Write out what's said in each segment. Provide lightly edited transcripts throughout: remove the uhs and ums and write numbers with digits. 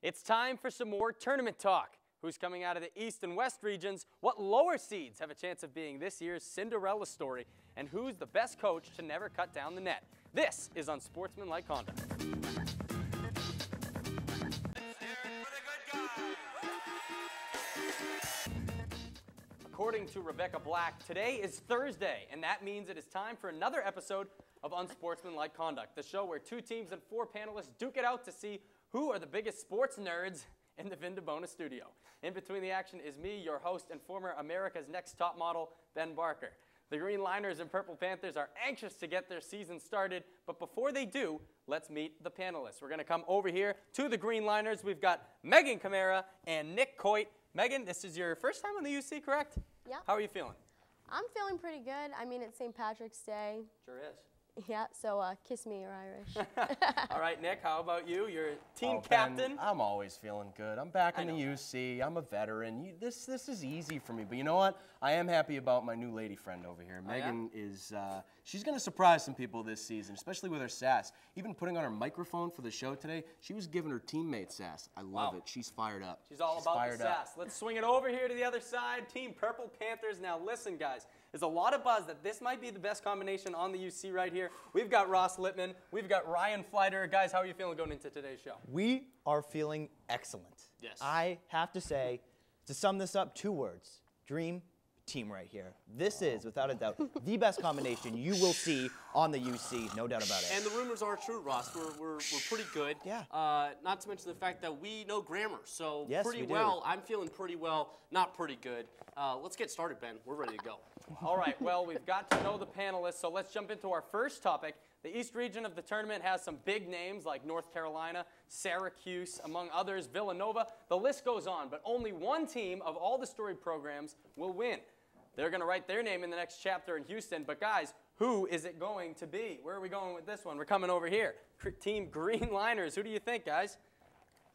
It's time for some more tournament talk. Who's coming out of the East and West regions? What lower seeds have a chance of being this year's Cinderella story? And who's the best coach to never cut down the net? This is Unsportsmanlike Conduct. According to Rebecca Black, today is Thursday, and that means it is time for another episode of Unsportsmanlike Conduct, the show where 2 teams and 4 panelists duke it out to see who are the biggest sports nerds in the Vindabona studio. In between the action is me, your host and former America's Next Top Model, Ben Barker. The Green Liners and Purple Panthers are anxious to get their season started, but before they do, let's meet the panelists. We're going to come over here to the Green Liners. We've got Megan Camara and Nick Coit. Megan, this is your first time on the UC, correct? Yeah. How are you feeling? I'm feeling pretty good. I mean, it's St. Patrick's Day. Sure is. Yeah, so kiss me, you're Irish. All right, Nick, how about you? You're team Ben, captain. I'm always feeling good. I'm back in the UC. I'm a veteran. This is easy for me. But you know what? I am happy about my new lady friend over here. Megan is, she's going to surprise some people this season, especially with her sass. Even putting on her microphone for the show today, she was giving her teammates sass. I love it. She's fired up. She's all about the sass. Let's swing it over here to the other side. Team Purple Panthers. Now listen, guys. There's a lot of buzz that this might be the best combination on the UC right here. We've got Ross Littman. We've got Ryan Fleiter. Guys, how are you feeling going into today's show? We are feeling excellent. Yes. I have to say, to sum this up, 2 words. Dream team right here. This is, without a doubt, the best combination you will see on the UC, no doubt about it. And the rumors are true, Ross. We're pretty good. Yeah. Not to mention the fact that we know grammar, so yes, pretty we do. well. I'm feeling pretty well, not pretty good. Let's get started, Ben. We're ready to go. All right, well, we've got to know the panelists, so let's jump into our first topic. The East region of the tournament has some big names like North Carolina, Syracuse, among others, Villanova. The list goes on, but only one team of all the storied programs will win. They're going to write their name in the next chapter in Houston, but guys, who is it going to be? Where are we going with this one? We're coming over here. Team Green Liners. Who do you think, guys?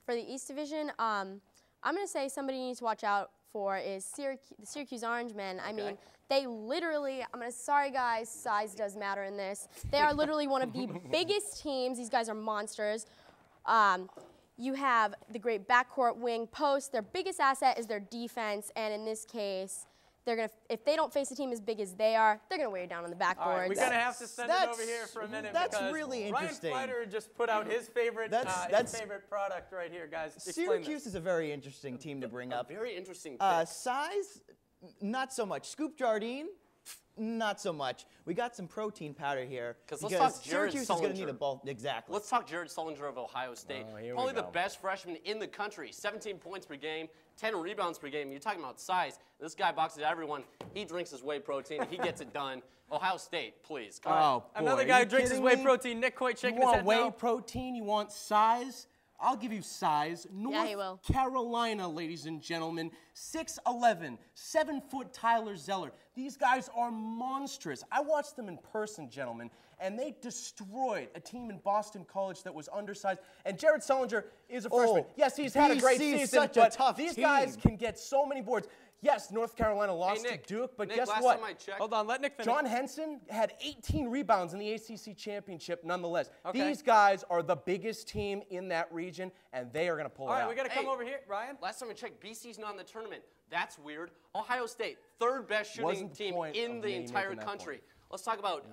For the East Division, I'm going to say somebody you need to watch out for is the Syracuse Orangemen. I mean, they literally, sorry guys, size does matter in this. They are literally one of the biggest teams. These guys are monsters. You have the great backcourt wing post. Their biggest asset is their defense, and in this case, they're gonna, if they don't face a team as big as they are, they're going to wear you down on the backboards. All right, we're going to have to send it over here for a minute. That's really interesting. Ryan Fleiter just put out his favorite, his favorite product right here, guys. Syracuse is a very interesting team to bring up. Very interesting pick. Size, not so much. Scoop Jardine, not so much. We got some protein powder here. Because let's talk Jared Syracuse Sullinger. is going to need a ball. Exactly. Let's talk Jared Sullinger of Ohio State. Probably the best freshman in the country. 17 points per game, 10 rebounds per game. You're talking about size. This guy boxes everyone. He drinks his whey protein. He gets it done. Ohio State, please. Come on. Boy, another guy who drinks his whey protein. Nick Coit shaking his head. You want whey protein? You want size? I'll give you size. North Carolina, ladies and gentlemen, 6'11", 7-foot Tyler Zeller. These guys are monstrous. I watched them in person, gentlemen, and they destroyed a team in Boston College that was undersized. And Jared Sullinger is a freshman. Yes, he's had a great season, but these guys can get so many boards. Yes, North Carolina lost to Duke, but guess what? Hold on, let Nick finish. John Henson had 18 rebounds in the ACC championship nonetheless. These guys are the biggest team in that region, and they are going to pull it out. All right, we got to come over here. Ryan? Last time I checked, BC's not in the tournament. That's weird. Ohio State, 3rd best shooting team in the entire country. Let's talk about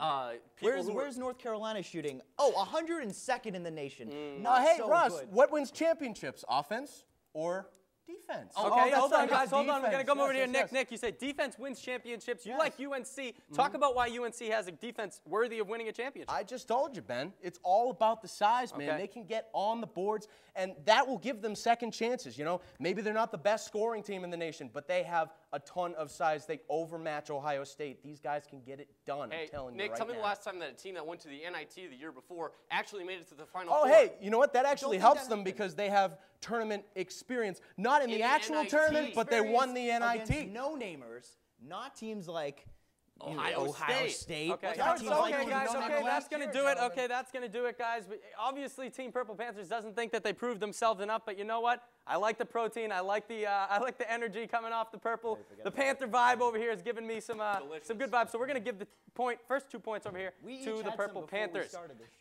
where's North Carolina shooting? Oh, 102nd in the nation. Hey, Russ, what wins championships? Offense or defense? Okay, hold on, guys. Hold on. We're going to come over here. Nick, you say defense wins championships. You like UNC. Talk about why UNC has a defense worthy of winning a championship. I just told you, Ben. It's all about the size, man. They can get on the boards, and that will give them second chances. You know, maybe they're not the best scoring team in the nation, but they have a ton of size. They overmatch Ohio State. These guys can get it done, I'm telling you Nick, right tell me now. the last time that a team that went to the NIT the year before actually made it to the Final Four. Oh, hey, you know what? That actually helps them because they have tournament experience. Not in the actual tournament, but they won the NIT. Against no-namers, not teams like Ohio State. Okay, guys. Okay, that's going to do it. Okay, that's going to do it, guys. Obviously, Team Purple Panthers doesn't think that they proved themselves enough, but you know what? I like the protein. I like the energy coming off the purple. The Panther vibe over here is giving me some good vibes. So we're going to give the first 2 points over here to the Purple Panthers.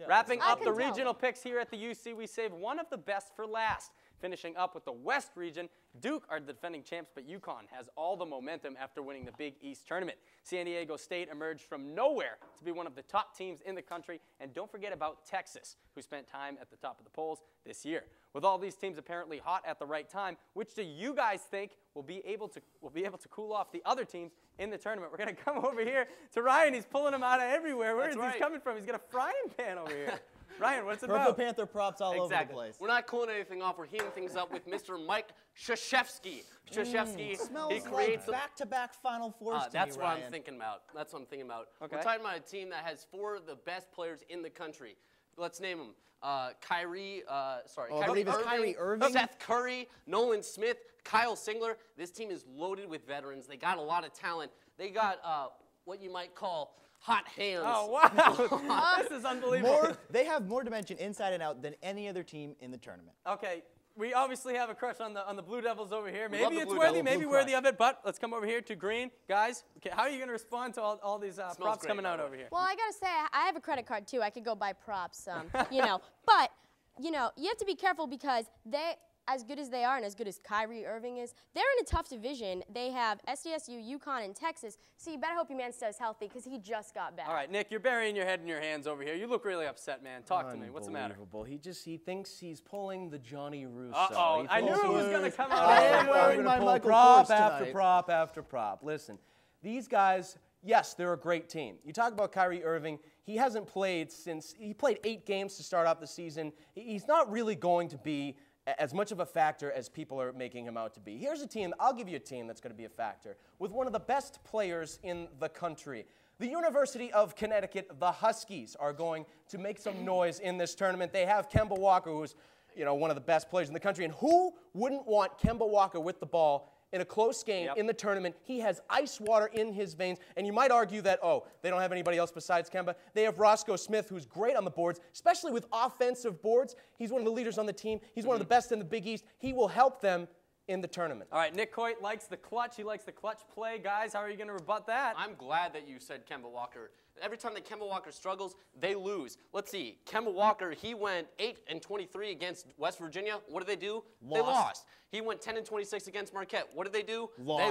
Wrapping up the regional picks here at the UC, we save one of the best for last. Finishing up with the West region, Duke are the defending champs, but UConn has all the momentum after winning the Big East tournament. San Diego State emerged from nowhere to be one of the top teams in the country, and don't forget about Texas, who spent time at the top of the polls this year. With all these teams apparently hot at the right time, which do you guys think will be able to cool off the other teams in the tournament? We're going to come over here to Ryan. He's pulling them out of everywhere. Where is he coming from? He's got a frying pan over here. Ryan, what's it about? Purple Panther props all over the place. We're not cooling anything off. We're heating things up with Mr. Mike Krzyzewski. Smells like back-to-back Final Fours to That's me, what Ryan. I'm thinking about. That's what I'm thinking about. Okay. We're talking about a team that has 4 of the best players in the country. Let's name them. Kyrie Irving, Seth Curry, Nolan Smith, Kyle Singler. This team is loaded with veterans. They got a lot of talent. They got what you might call hot hands. Oh, wow. This is unbelievable. They have more dimension inside and out than any other team in the tournament. Okay, we obviously have a crush on the Blue Devils over here. Maybe it's Blue worthy, Devil, maybe Blue worthy crush. of it, but let's come over here to Green. Guys, okay, how are you going to respond to all these props great, coming out by the over here? Well, I gotta say, I have a credit card too. I could go buy props, you know. But, you know, you have to be careful because they, as good as they are and as good as Kyrie Irving is, they're in a tough division. They have SDSU, UConn, and Texas. So you better hope your man stays healthy because he just got back. All right, Nick, you're burying your head in your hands over here. You look really upset, man. Talk to me. What's the matter? Unbelievable. He thinks he's pulling the Johnny Russo. Uh-oh. I knew it was going to come out. I am wearing my Michael prop Kors after tonight. prop after prop. Listen, these guys, yes, they're a great team. You talk about Kyrie Irving. He hasn't played since he played 8 games to start off the season. He's not really going to be as much of a factor as people are making him out to be. Here's a team, I'll give you a team that's going to be a factor, with one of the best players in the country. The University of Connecticut, the Huskies, are going to make some noise in this tournament. They have Kemba Walker, who's one of the best players in the country. And who wouldn't want Kemba Walker with the ball in a close game in the tournament? He has ice water in his veins. And you might argue that, oh, they don't have anybody else besides Kemba. They have Roscoe Smith, who's great on the boards, especially with offensive boards. He's one of the leaders on the team. He's one of the best in the Big East. He will help them in the tournament. All right, Nick Coit likes the clutch. He likes the clutch play. Guys, how are you going to rebut that? I'm glad that you said Kemba Walker. Every time that Kemba Walker struggles, they lose. Let's see. Kemba Walker, he went 8-23 against West Virginia. What did they do? They lost. He went 10-26 against Marquette. What did they do? Lost.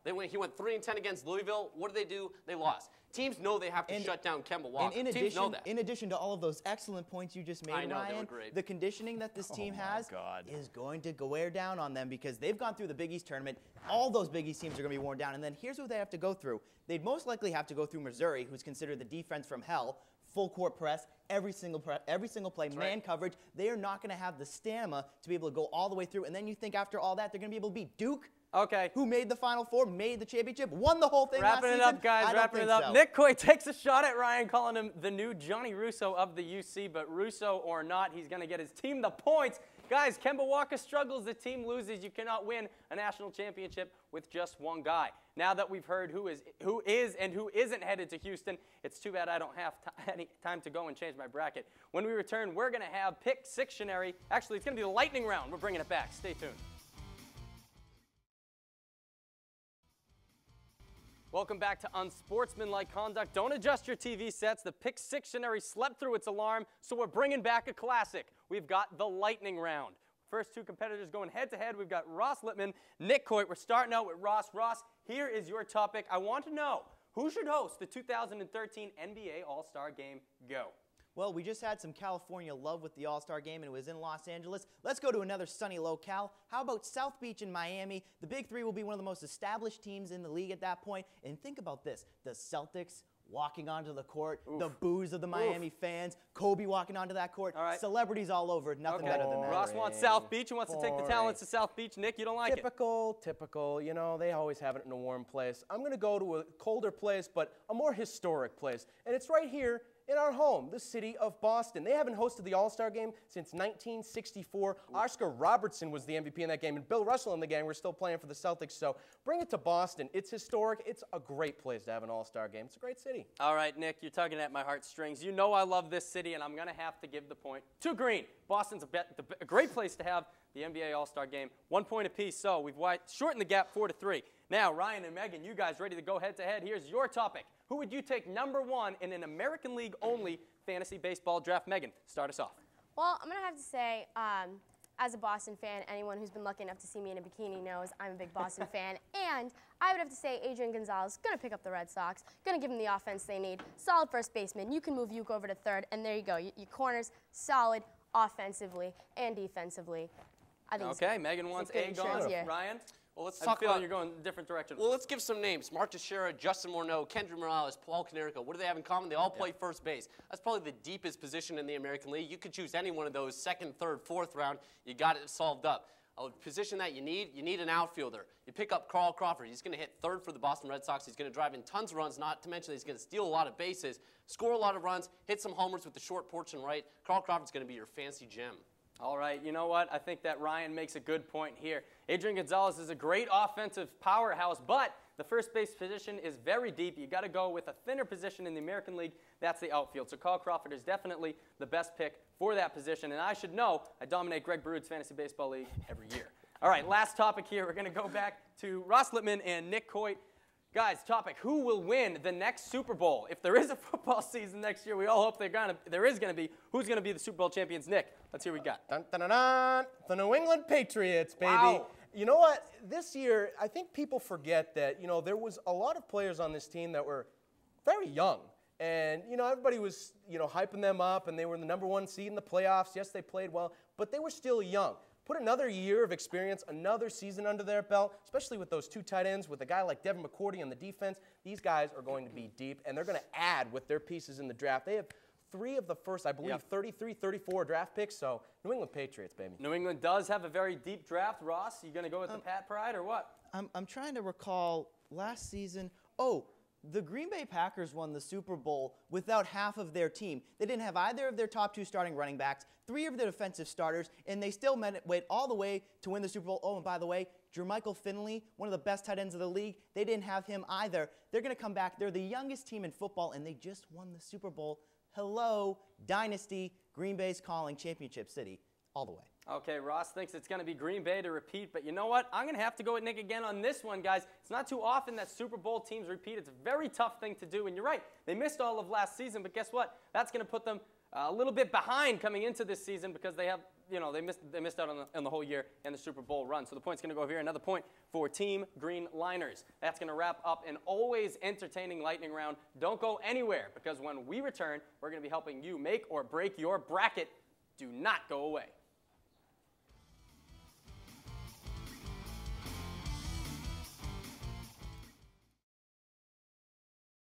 They lost. He went 3-10 against Louisville. What did they do? They lost. Teams know they have to shut down Kemba Walker. And Teams know that. in addition to all of those excellent points you just made, I know, they were Ryan, great. the conditioning that this team has is going to wear down on them because they've gone through the Big East tournament. All those Big East teams are going to be worn down. And then here's what they have to go through. They'd most likely have to go through Missouri, who's considered the defense from hell, full court press, every single play, man coverage. They are not going to have the stamina to be able to go all the way through. And then you think after all that, they're going to be able to beat Duke. Okay. Who made the Final Four, made the championship, won the whole thing last season. Wrapping it up, guys. Wrapping it up. So. Nick Coit takes a shot at Ryan, calling him the new Johnny Russo of the UC. But Russo or not, he's going to get his team the points. Guys, Kemba Walker struggles. The team loses. You cannot win a national championship with just one guy. Now that we've heard who is and who isn't headed to Houston, it's too bad I don't have any time to go and change my bracket. When we return, we're going to have Pick Sictionary. Actually, it's going to be the lightning round. We're bringing it back. Stay tuned. Welcome back to Unsportsmanlike Conduct. Don't adjust your TV sets. The Pick Sictionary slept through its alarm, so we're bringing back a classic. We've got the lightning round. First 2 competitors going head-to-head. We've got Ross Lippman, Nick Coit. We're starting out with Ross. Ross, here is your topic. I want to know, who should host the 2013 NBA All-Star Game? Go. Well, we just had some California love with the All-Star Game, and it was in Los Angeles. Let's go to another sunny locale. How about South Beach in Miami? The Big Three will be one of the most established teams in the league at that point. And think about this. The Celtics walking onto the court, the boos of the Miami fans, Kobe walking onto that court, celebrities all over it, nothing better than that. Ross wants South Beach and wants to take the talents to South Beach. Nick, you don't like it? Typical. You know, they always have it in a warm place. I'm going to go to a colder place, but a more historic place. And it's right here in our home, the city of Boston. They haven't hosted the All-Star Game since 1964. Oscar Robertson was the MVP in that game, and Bill Russell and the gang were still playing for the Celtics. So bring it to Boston. It's historic. It's a great place to have an All-Star Game. It's a great city. All right, Nick, you're tugging at my heartstrings. You know I love this city, and I'm going to have to give the point to Green. Boston's a great place to have the NBA All-Star Game. 1 point apiece, so we've shortened the gap 4-3. Now, Ryan and Megan, you guys ready to go head-to-head? Here's your topic. Who would you take #1 in an American League-only fantasy baseball draft? Megan, start us off. Well, I'm going to have to say as a Boston fan, anyone who's been lucky enough to see me in a bikini knows I'm a big Boston fan. And I would have to say Adrian Gonzalez going to pick up the Red Sox, going to give them the offense they need. Solid first baseman. You can move Uke over to third, and there you go. Your corners solid offensively and defensively. I think okay, Megan wants egg on. Ryan? Well, let's talk about you're going a different direction. Well, let's give some names. Mark Teixeira, Justin Morneau, Kendry Morales, Paul Konerko. What do they have in common? They all play first base. That's probably the deepest position in the American League. You could choose any one of those, second, third, fourth round. You got it solved up. A position that you need an outfielder. You pick up Carl Crawford. He's going to hit third for the Boston Red Sox. He's going to drive in tons of runs, not to mention he's going to steal a lot of bases, score a lot of runs, hit some homers with the short porch and right. Carl Crawford's going to be your fancy gem. All right, you know what? I think that Ryan makes a good point here. Adrian Gonzalez is a great offensive powerhouse, but the first base position is very deep. You got to go with a thinner position in the American League. That's the outfield. So Carl Crawford is definitely the best pick for that position. And I should know, I dominate Greg Brood's Fantasy Baseball League every year. All right, last topic here. We're going to go back to Ross Lippman and Nick Coit. Guys, topic, who will win the next Super Bowl? If there is a football season next year, we all hope there is going to be. Who's going to be the Super Bowl champions? Nick, let's hear what we got. Dun, dun, dun, dun. The New England Patriots, baby. Wow. You know what? This year, I think people forget that, there was a lot of players on this team that were very young. And, everybody was, hyping them up, and they were the #1 seed in the playoffs. Yes, they played well, but they were still young. Put another year of experience, another season under their belt, especially with those two tight ends, with a guy like Devin McCourty on the defense. These guys are going to be deep, and they're going to add with their pieces in the draft. They have 3 of the first, I believe, 33, 34 draft picks, so New England Patriots, baby. New England does have a very deep draft. Ross, you going to go with the Pat Pride or what? I'm trying to recall last season. Oh, the Green Bay Packers won the Super Bowl without half of their team. They didn't have either of their top 2 starting running backs, 3 of their defensive starters, and they still went all the way to win the Super Bowl. Oh, and by the way, Jermichael Finley, one of the best tight ends of the league, they didn't have him either. They're going to come back. They're the youngest team in football, and they just won the Super Bowl. Hello, Dynasty, Green Bay's calling, Championship City, all the way. Okay, Ross thinks it's going to be Green Bay to repeat, but you know what? I'm going to have to go with Nick again on this one, guys. It's not too often that Super Bowl teams repeat. It's a very tough thing to do, and you're right. They missed all of last season, but guess what? That's going to put them a little bit behind coming into this season because they have, they missed out on the whole year in the Super Bowl run. So the point's going to go over here. Another point for Team Green Liners. That's going to wrap up an always entertaining lightning round. Don't go anywhere because when we return, we're going to be helping you make or break your bracket. Do not go away.